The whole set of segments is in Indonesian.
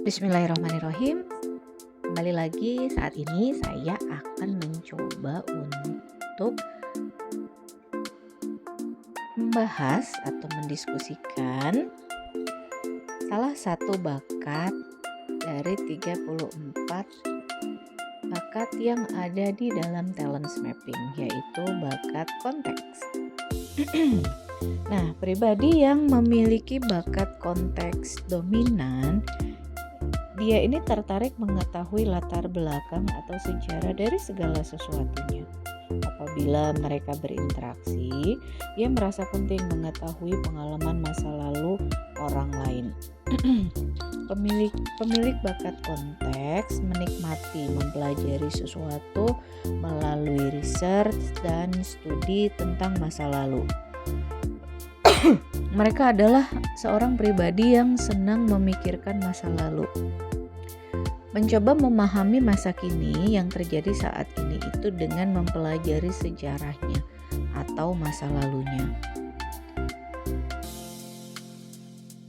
Bismillahirrahmanirrahim. Kembali lagi, saat ini saya akan mencoba untuk membahas atau mendiskusikan salah satu bakat dari 34 bakat yang ada di dalam talents mapping, yaitu bakat konteks. Nah, pribadi yang memiliki bakat konteks dominan, dia ini tertarik mengetahui latar belakang atau sejarah dari segala sesuatunya. Apabila mereka berinteraksi, dia merasa penting mengetahui pengalaman masa lalu orang lain. Pemilik bakat konteks menikmati mempelajari sesuatu melalui research dan studi tentang masa lalu. Mereka adalah seorang pribadi yang senang memikirkan masa lalu, mencoba memahami masa kini yang terjadi saat ini itu dengan mempelajari sejarahnya atau masa lalunya.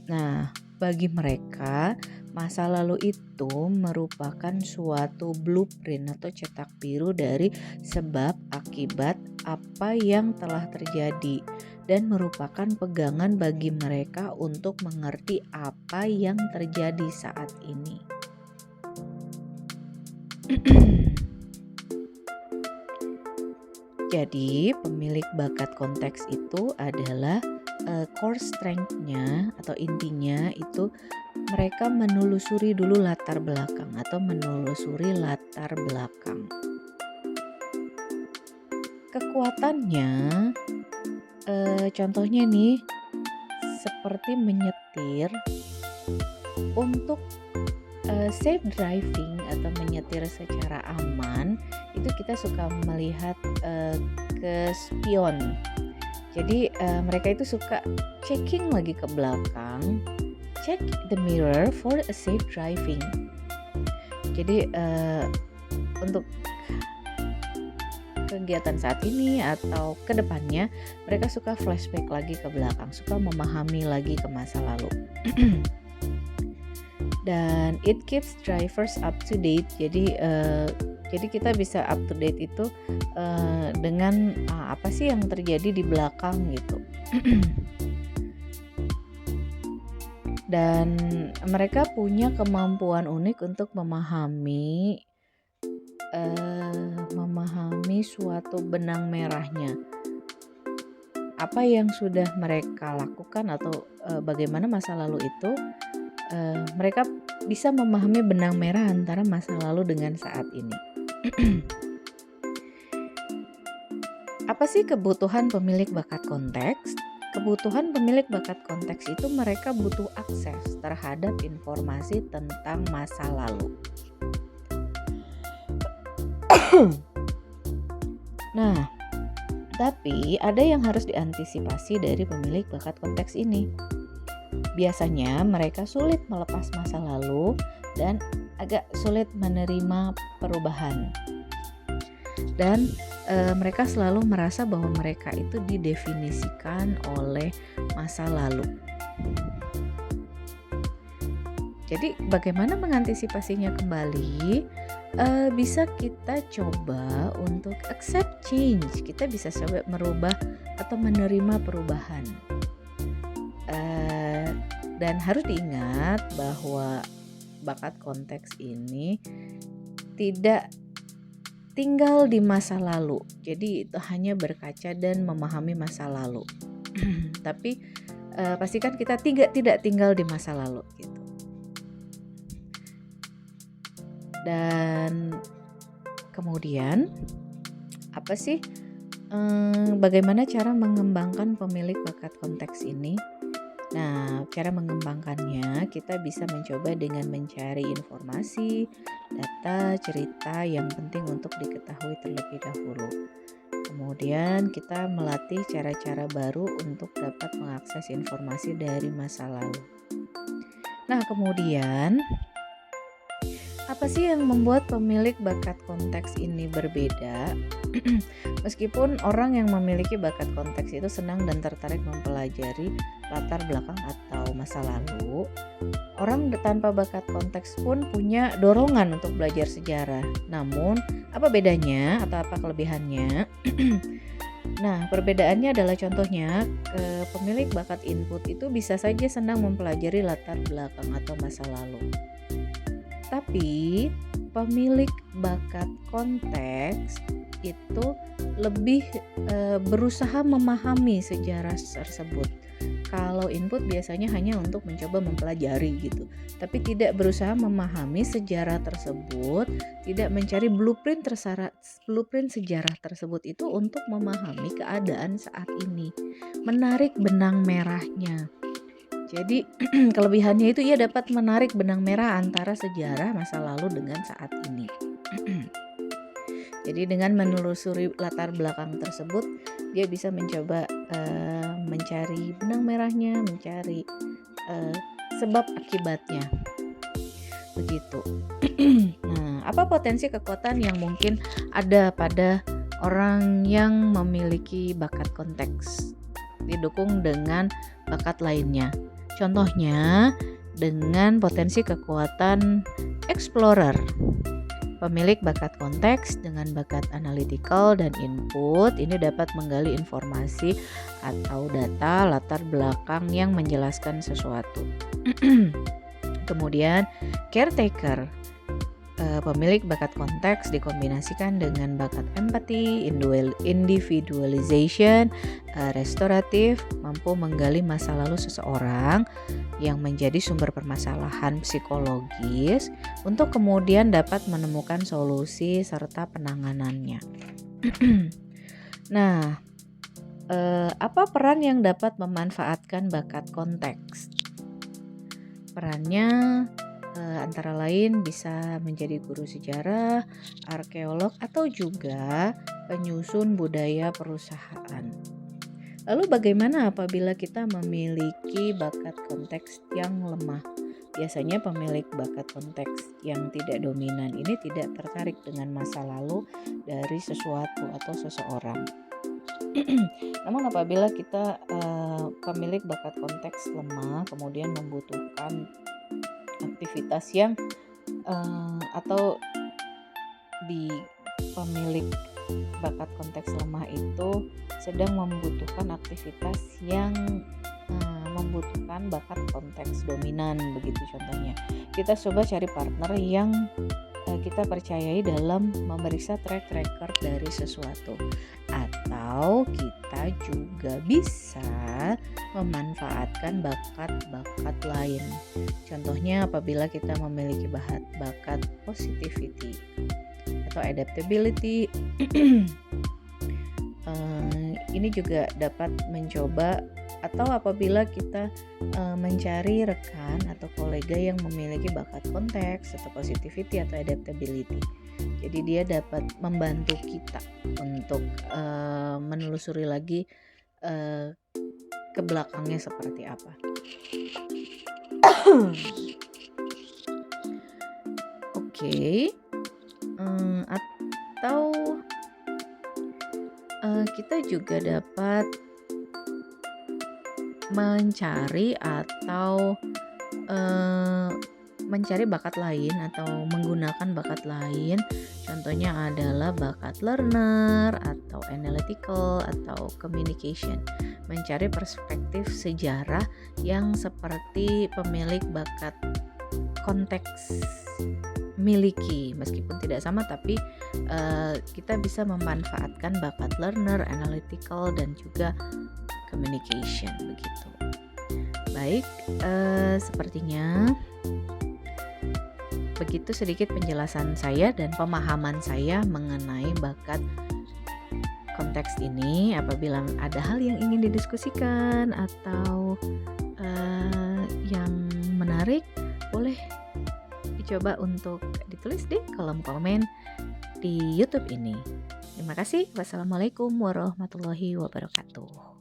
Nah, bagi mereka, masa lalu itu merupakan suatu blueprint atau cetak biru dari sebab akibat apa yang telah terjadi dan merupakan pegangan bagi mereka untuk mengerti apa yang terjadi saat ini. Jadi, pemilik bakat konteks itu adalah core strength-nya atau intinya itu mereka menelusuri dulu latar belakang atau menelusuri latar belakang. Kekuatannya, contohnya nih, seperti menyetir untuk safe driving atau menyetir secara aman, itu kita suka melihat ke spion. Jadi mereka itu suka checking lagi ke belakang, check the mirror for a safe driving. Jadi untuk kegiatan saat ini atau ke depannya, mereka suka flashback lagi ke belakang, suka memahami lagi ke masa lalu. Dan it keeps drivers up to date. Jadi kita bisa up to date itu dengan apa sih yang terjadi di belakang gitu. Dan mereka punya kemampuan unik untuk memahami suatu benang merahnya. Apa yang sudah mereka lakukan atau bagaimana masa lalu itu, mereka bisa memahami benang merah antara masa lalu dengan saat ini. Apa sih kebutuhan pemilik bakat konteks? Kebutuhan pemilik bakat konteks itu mereka butuh akses terhadap informasi tentang masa lalu. Nah, tapi ada yang harus diantisipasi dari pemilik bakat konteks ini. Biasanya mereka sulit melepas masa lalu dan agak sulit menerima perubahan. Dan mereka selalu merasa bahwa mereka itu didefinisikan oleh masa lalu. Jadi bagaimana mengantisipasinya kembali? Bisa kita coba untuk accept change. Kita bisa coba merubah atau menerima perubahan. Dan harus diingat bahwa bakat konteks ini tidak tinggal di masa lalu. Jadi itu hanya berkaca dan memahami masa lalu. Tapi pastikan kita tidak tinggal di masa lalu gitu. Dan kemudian apa sih bagaimana cara mengembangkan pemilik bakat konteks ini? Nah, cara mengembangkannya kita bisa mencoba dengan mencari informasi, data, cerita yang penting untuk diketahui terlebih dahulu. Kemudian kita melatih cara-cara baru untuk dapat mengakses informasi dari masa lalu. Nah, kemudian Apa sih yang membuat pemilik bakat konteks ini berbeda? Meskipun orang yang memiliki bakat konteks itu senang dan tertarik mempelajari latar belakang atau masa lalu, orang tanpa bakat konteks pun punya dorongan untuk belajar sejarah. Namun, apa bedanya atau apa kelebihannya? Nah, perbedaannya adalah contohnya, pemilik bakat input itu bisa saja senang mempelajari latar belakang atau masa lalu. Tapi pemilik bakat konteks itu lebih berusaha memahami sejarah tersebut. Kalau input biasanya hanya untuk mencoba mempelajari gitu, tapi tidak berusaha memahami sejarah tersebut, tidak mencari blueprint sejarah tersebut itu untuk memahami keadaan saat ini, menarik benang merahnya. Jadi kelebihannya itu ia dapat menarik benang merah antara sejarah masa lalu dengan saat ini. Jadi dengan menelusuri latar belakang tersebut, dia bisa mencoba mencari benang merahnya, mencari sebab akibatnya. Begitu. Nah, apa potensi kekuatan yang mungkin ada pada orang yang memiliki bakat konteks didukung dengan bakat lainnya? Contohnya dengan potensi kekuatan explorer. Pemilik bakat konteks dengan bakat analytical dan input ini dapat menggali informasi atau data latar belakang yang menjelaskan sesuatu. Kemudian caretaker. Pemilik bakat konteks dikombinasikan dengan bakat empathy, individualization, restoratif, mampu menggali masa lalu seseorang yang menjadi sumber permasalahan psikologis untuk kemudian dapat menemukan solusi serta penanganannya. Nah, apa peran yang dapat memanfaatkan bakat konteks? Perannya antara lain bisa menjadi guru sejarah, arkeolog, atau juga penyusun budaya perusahaan. Lalu bagaimana apabila kita memiliki bakat konteks yang lemah? Biasanya pemilik bakat konteks yang tidak dominan ini tidak tertarik dengan masa lalu dari sesuatu atau seseorang. Namun apabila kita pemilik bakat konteks lemah, kemudian membutuhkan aktivitas yang atau di pemilik bakat konteks lemah itu sedang membutuhkan aktivitas yang membutuhkan bakat konteks dominan, begitu contohnya. Kita coba cari partner yang kita percayai dalam memeriksa track record dari sesuatu, atau kita juga bisa memanfaatkan bakat-bakat lain. Contohnya apabila kita memiliki bakat positivity atau adaptability, ini juga dapat mencoba, atau apabila kita mencari rekan atau kolega yang memiliki bakat konteks atau positivity atau adaptability. Jadi dia dapat membantu kita untuk menelusuri lagi ke belakangnya seperti apa. Oke. Atau kita juga dapat mencari atau mencari bakat lain atau menggunakan bakat lain. Contohnya adalah bakat learner atau analytical atau communication. Mencari perspektif sejarah yang seperti pemilik bakat konteks miliki, meskipun tidak sama, tapi kita bisa memanfaatkan bakat learner, analytical, dan juga communication, begitu. Baik, sepertinya begitu sedikit penjelasan saya dan pemahaman saya mengenai bakat konteks ini. Apabila ada hal yang ingin didiskusikan atau yang menarik, boleh dicoba untuk ditulis di kolom komen di YouTube ini. Terima kasih. Wassalamualaikum warahmatullahi wabarakatuh.